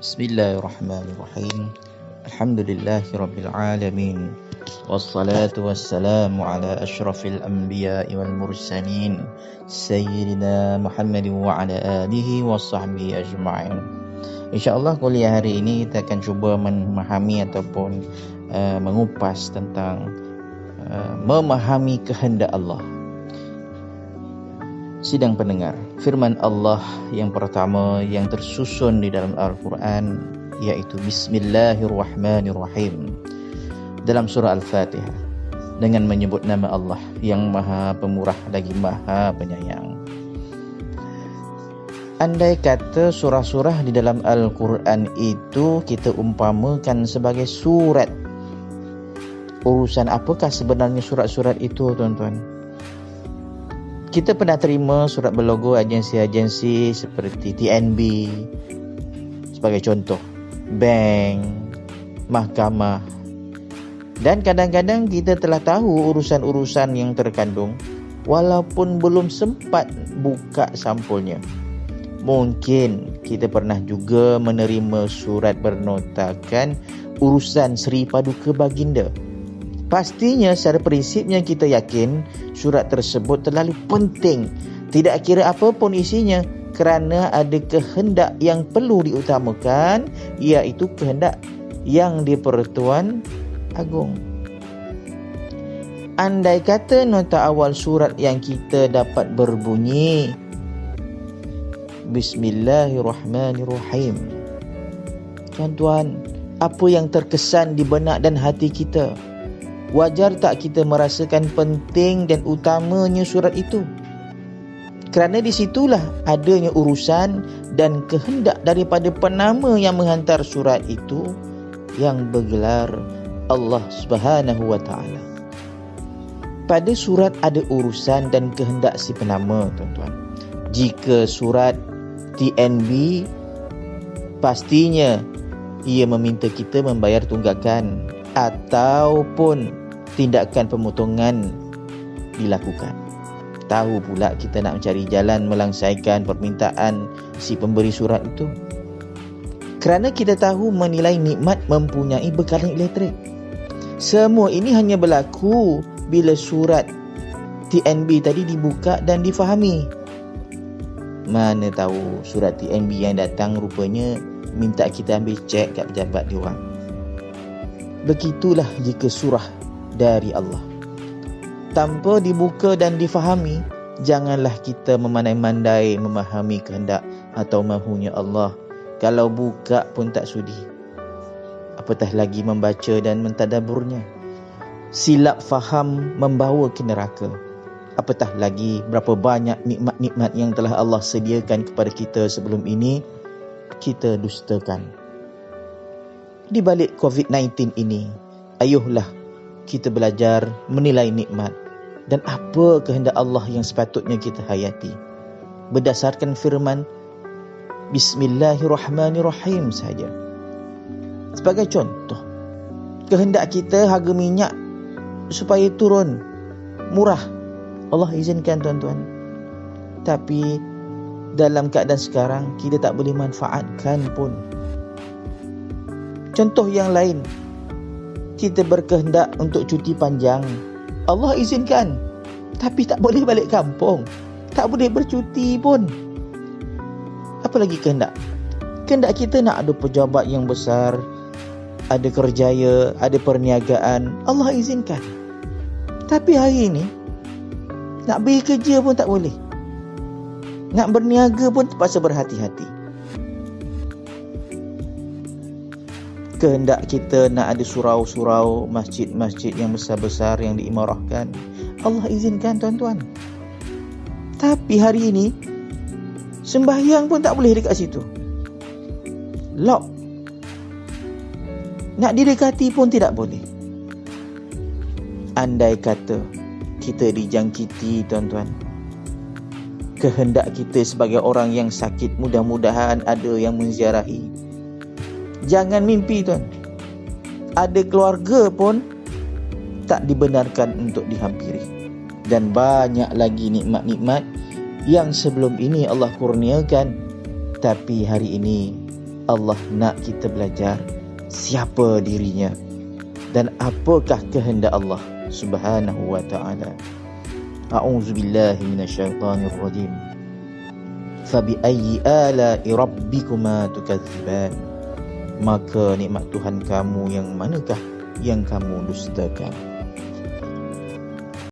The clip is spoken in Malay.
Bismillahirrahmanirrahim. Alhamdulillahirabbil alamin. Wassalatu wassalamu ala asyrafil anbiya'i wal mursalin sayyidina Muhammadin wa ala alihi wa sahbihi ajma'in. InsyaAllah kuliah hari ini kita akan cuba memahami ataupun mengupas tentang memahami kehendak Allah. Sidang pendengar, firman Allah yang pertama yang tersusun di dalam Al-Quran iaitu Bismillahirrahmanirrahim dalam surah Al-Fatihah, dengan menyebut nama Allah yang Maha Pemurah lagi Maha Penyayang. Andai kata surah-surah di dalam Al-Quran itu kita umpamakan sebagai surat, urusan apakah sebenarnya surat-surat itu, tuan-tuan? Kita pernah terima surat berlogo agensi-agensi seperti TNB sebagai contoh, bank, mahkamah, dan kadang-kadang kita telah tahu urusan-urusan yang terkandung walaupun belum sempat buka sampulnya. Mungkin kita pernah juga menerima surat bernotakan urusan Seri Paduka Baginda. Pastinya secara prinsipnya kita yakin surat tersebut terlalu penting, tidak kira apapun isinya, kerana ada kehendak yang perlu diutamakan, iaitu kehendak yang di-Pertuan Agong. Andai kata nota awal surat yang kita dapat berbunyi Bismillahirrahmanirrahim, tuan-tuan, apa yang terkesan di benak dan hati kita? Wajar tak kita merasakan penting dan utamanya surat itu? Kerana di situlah adanya urusan dan kehendak daripada penama yang menghantar surat itu, yang bergelar Allah Subhanahu wa Ta'ala. Pada surat ada urusan dan kehendak si penama, tuan-tuan. Jika surat TNB, pastinya ia meminta kita membayar tunggakan ataupun tindakan pemotongan dilakukan. Tahu pula kita nak mencari jalan melangsaikan permintaan si pemberi surat itu. Kerana kita tahu menilai nikmat mempunyai bekalan elektrik. Semua ini hanya berlaku bila surat TNB tadi dibuka dan difahami. Mana tahu surat TNB yang datang rupanya minta kita ambil cek kat pejabat diorang. Begitulah jika surah dari Allah tanpa dibuka dan difahami, janganlah kita memandai-mandai memahami kehendak atau mahunya Allah. Kalau buka pun tak sudi, apatah lagi membaca dan mentadaburnya. Silap faham membawa ke neraka, apatah lagi berapa banyak nikmat-nikmat yang telah Allah sediakan kepada kita sebelum ini kita dustakan. Di balik COVID-19 ini, ayuhlah kita belajar menilai nikmat dan apa kehendak Allah yang sepatutnya kita hayati berdasarkan firman Bismillahirrahmanirrahim saja. Sebagai contoh, kehendak kita harga minyak supaya turun murah, Allah izinkan, tuan-tuan. Tapi dalam keadaan sekarang kita tak boleh manfaatkan pun. Contoh yang lain, kita berkehendak untuk cuti panjang, Allah izinkan, tapi tak boleh balik kampung, tak boleh bercuti pun. Apalagi kehendak kita nak ada pejabat yang besar, ada kerjaya, ada perniagaan, Allah izinkan. Tapi hari ini nak pergi kerja pun tak boleh, nak berniaga pun terpaksa berhati-hati. Kehendak kita nak ada surau-surau, masjid-masjid yang besar-besar yang diimarahkan, Allah izinkan, tuan-tuan. Tapi hari ini sembahyang pun tak boleh dekat situ, lock. Nak didekati pun tidak boleh. Andai kata kita dijangkiti, tuan-tuan, kehendak kita sebagai orang yang sakit, mudah-mudahan ada yang menziarahi. Jangan mimpi, tuan, ada keluarga pun tak dibenarkan untuk dihampiri. Dan banyak lagi nikmat-nikmat yang sebelum ini Allah kurniakan, tapi hari ini Allah nak kita belajar siapa dirinya dan apakah kehendak Allah Subhanahu wa ta'ala. A'udzubillahi minasyaitonir rajim. Fabi ayyi ala'i rabbikuma tukadziban. Maka nikmat Tuhan kamu yang manakah yang kamu dustakan?